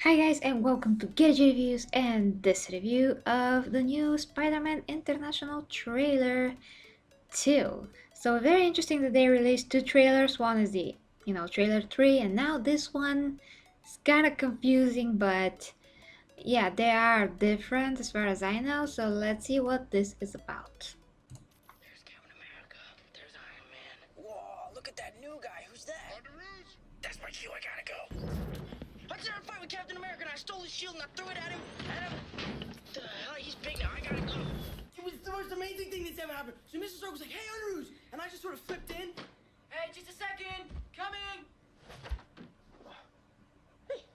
Hi guys and welcome to Gadget Reviews and this review of the new Spider-Man International trailer 2. So very interesting that they released two trailers. One is the, trailer 3 and now this one is kind of confusing, but yeah, they are different as far as I know. So let's see what this is about. There's Captain America. There's Iron Man. Whoa, look at that new guy. Who's that? That's my cue. I gotta go. I was in a fight with Captain America and I stole his shield and I threw it at him. The hell, he's big now. I gotta go. It was the most amazing thing that's ever happened. So Mr. Stark was like, "Hey, Underoos," and I just sort of flipped in. Hey, just a second. Coming. Hey.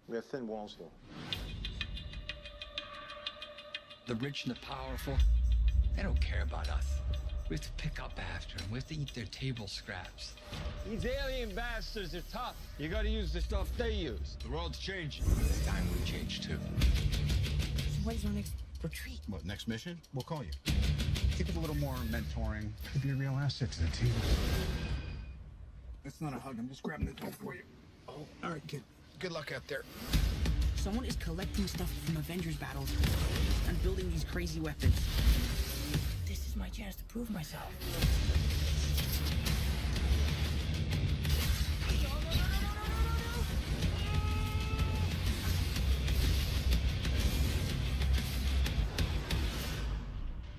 We have thin walls here. The rich and the powerful, they don't care about us. We have to pick up after them. We have to eat their table scraps. These alien bastards are tough. You gotta use the stuff they use. The world's changing. It's time we change too. So when's our next retreat? What, next mission? We'll call you. Think with a little more mentoring. Could be a real asset to the team. That's not a hug. I'm just grabbing the door for you. Oh, all right, kid. Good luck out there. Someone is collecting stuff from Avengers battles and building these crazy weapons. This is my chance to prove myself.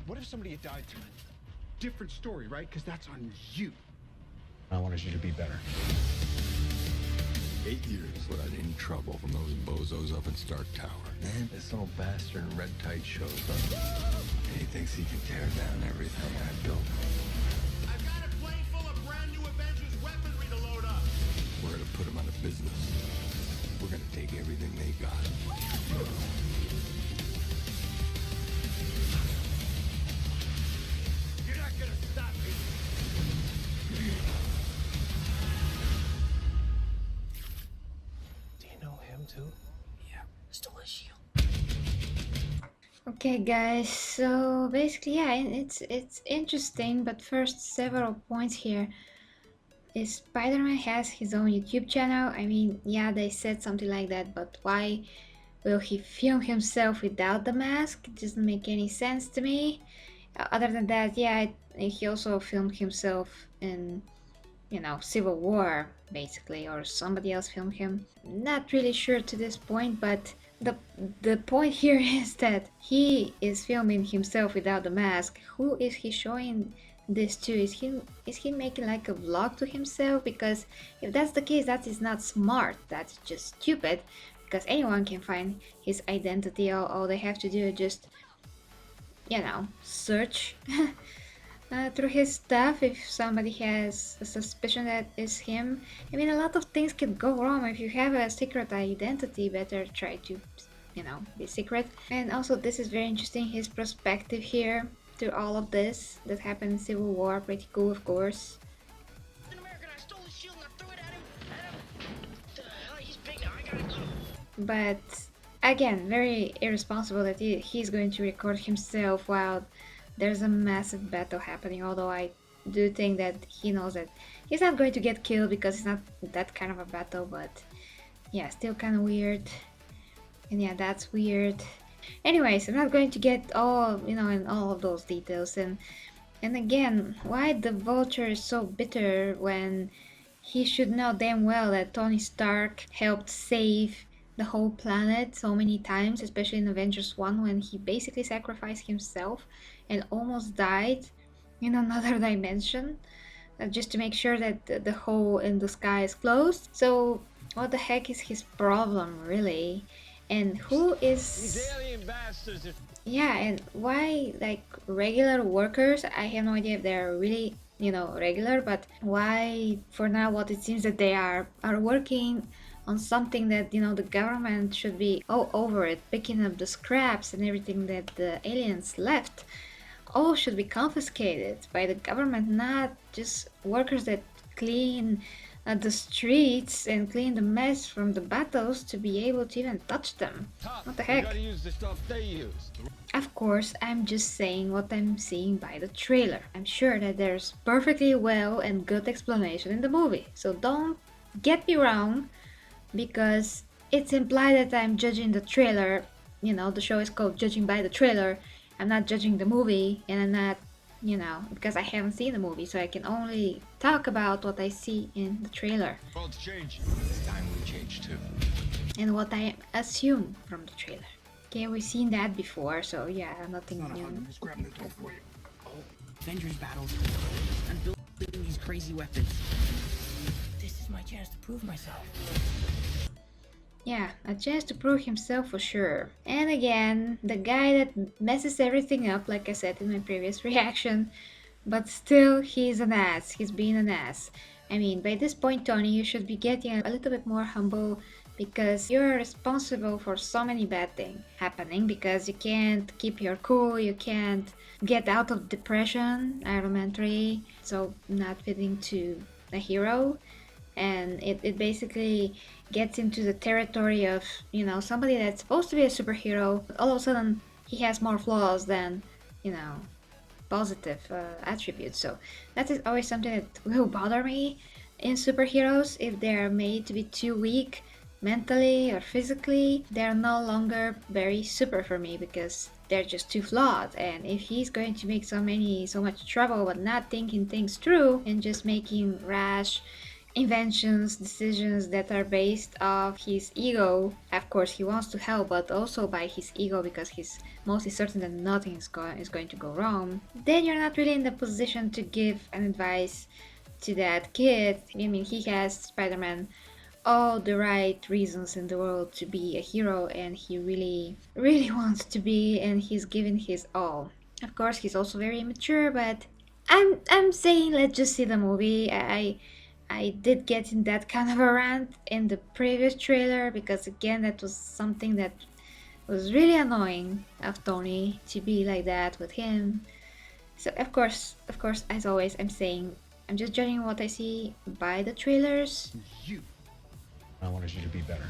What if somebody had died tonight? Different story, right? Because that's on you. I wanted you to be better. 8 years without any trouble from those bozos up in Stark Tower. Then this little bastard in red tights shows up. And he thinks he can tear down everything I built. I've got a plane full of brand new Avengers weaponry to load up. We're gonna put them out of business. We're gonna take everything they got. You're not gonna stop me. Do you know him too? Yeah, stole his shield. Okay guys, so basically yeah, it's interesting, but first several points here. Is Spider-Man has his own YouTube channel. I mean, yeah, they said something like that, but why will he film himself without the mask? It doesn't make any sense to me. Other than that, yeah, he also filmed himself in, Civil War, basically, or somebody else filmed him. Not really sure to this point, but the point here is that he is filming himself without the mask. Who is he showing this to? Is he making like a vlog to himself? Because if that's the case, that is not smart. That's just stupid. Because anyone can find his identity. All they have to do is just, search through his stuff if somebody has a suspicion that is him. I mean, a lot of things can go wrong. If you have a secret identity, better try to, be secret. And also, this is very interesting, his perspective here to all of this that happened in Civil War. Pretty cool, of course. Captain America and I stole his shield and I threw it at him. The hell, he's big now. I gotta go. But again, very irresponsible that he's going to record himself while there's a massive battle happening. Although I do think that he knows that he's not going to get killed because it's not that kind of a battle, but yeah, still kind of weird. And yeah, that's weird. Anyways, I'm not going to get all, in all of those details. And again, why the Vulture is so bitter when he should know damn well that Tony Stark helped save the whole planet so many times, especially in Avengers 1 when he basically sacrificed himself and almost died in another dimension just to make sure that the hole in the sky is closed. So what the heck is his problem, really? And who is... These alien bastards are... Yeah, and why, like, regular workers? I have no idea if they're really, regular, but why, for now, what it seems that they are working on something that, the government should be all over it, picking up the scraps and everything that the aliens left. All should be confiscated by the government, not just workers that clean the streets and clean the mess from the battles to be able to even touch them. tough. What the You heck? gotta use the stuff they use. Of course, I'm just saying what I'm seeing by the trailer. I'm sure that there's perfectly well and good explanation in the movie, so don't get me wrong, because it's implied that I'm judging the trailer. You know, the show is called Judging by the Trailer. I'm not judging the movie, and I'm not, because I haven't seen the movie, so I can only talk about what I see in the trailer World's changed. It's time we change too. and what I assume from the trailer. Okay, we've seen that before, so yeah, nothing new. Just grabbing the door for you. Avengers battles. I'm building these crazy weapons. This is my chance to prove myself. Yeah, a chance to prove himself for sure. And again, the guy that messes everything up, like I said in my previous reaction, but still, he's an ass. He's being an ass. I mean, by this point, Tony, you should be getting a little bit more humble because you're responsible for so many bad things happening because you can't keep your cool, you can't get out of depression, Iron Man 3, so not fitting to a hero. And it basically gets into the territory of, somebody that's supposed to be a superhero, but all of a sudden he has more flaws than, positive attributes. So that is always something that will bother me in superheroes. If they are made to be too weak mentally or physically, they're no longer very super for me because they're just too flawed. And if he's going to make so much trouble but not thinking things through and just making rash inventions, decisions that are based off his ego. Of course, he wants to help, but also by his ego because he's mostly certain that nothing is going to go wrong. Then you're not really in the position to give an advice to that kid. I mean, he has Spider-Man all the right reasons in the world to be a hero, and he really, really wants to be, and he's giving his all. Of course, he's also very immature, but I'm saying let's just see the movie. I did get in that kind of a rant in the previous trailer because again that was something that was really annoying of Tony to be like that with him. So of course, as always, I'm saying I'm just judging what I see by the trailers. You. I wanted you to be better.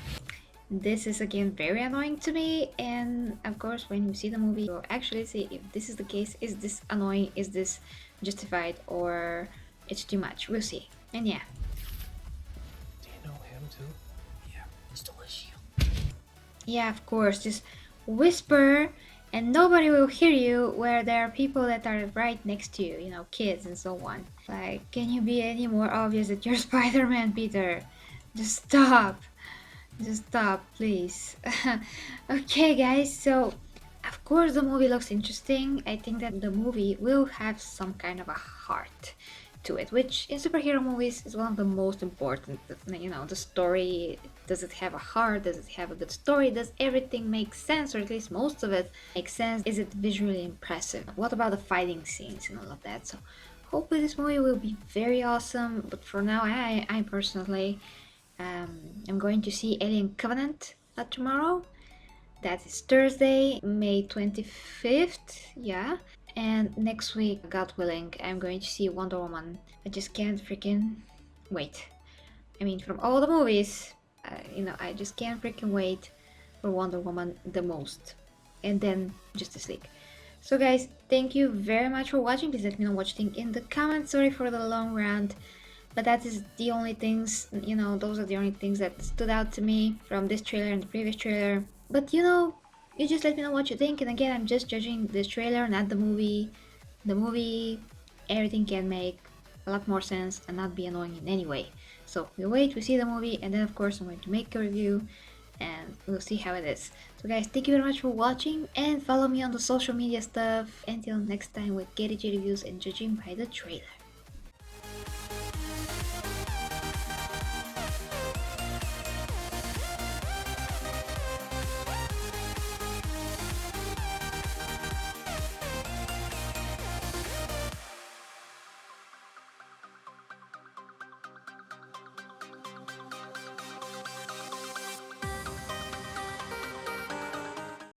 This is again very annoying to me, and of course when you see the movie you'll actually see if this is the case. Is this annoying? Is this justified? Or it's too much? We'll see. And yeah. Do you know him too? Yeah, stole his shield. Yeah, of course. Just whisper and nobody will hear you where there are people that are right next to you, kids and so on. Like, can you be any more obvious that you're Spider-Man, Peter? Just stop. Just stop, please. Okay, guys, so of course the movie looks interesting. I think that the movie will have some kind of a heart to it, which in superhero movies is one of the most important. The story, does it have a heart? Does it have a good story? Does everything make sense, or at least most of it makes sense? Is it visually impressive? What about the fighting scenes and all of that? So hopefully this movie will be very awesome, but for now I personally I'm going to see Alien Covenant tomorrow. That is Thursday, May 25th, yeah. And next week, God willing, I'm going to see Wonder Woman. I just can't freaking wait. I mean, from all the movies, I just can't freaking wait for Wonder Woman the most. And then Justice League. So guys, thank you very much for watching. Please let me know what you think in the comments. Sorry for the long rant. But that is the only things, those are the only things that stood out to me from this trailer and the previous trailer. But you just let me know what you think. And again, I'm just judging this trailer, not the movie. The movie, everything can make a lot more sense and not be annoying in any way. So we'll wait, we see the movie, and then of course I'm going to make a review and we'll see how it is. So guys, thank you very much for watching and follow me on the social media stuff. Until next time with Getty reviews and judging by the trailer.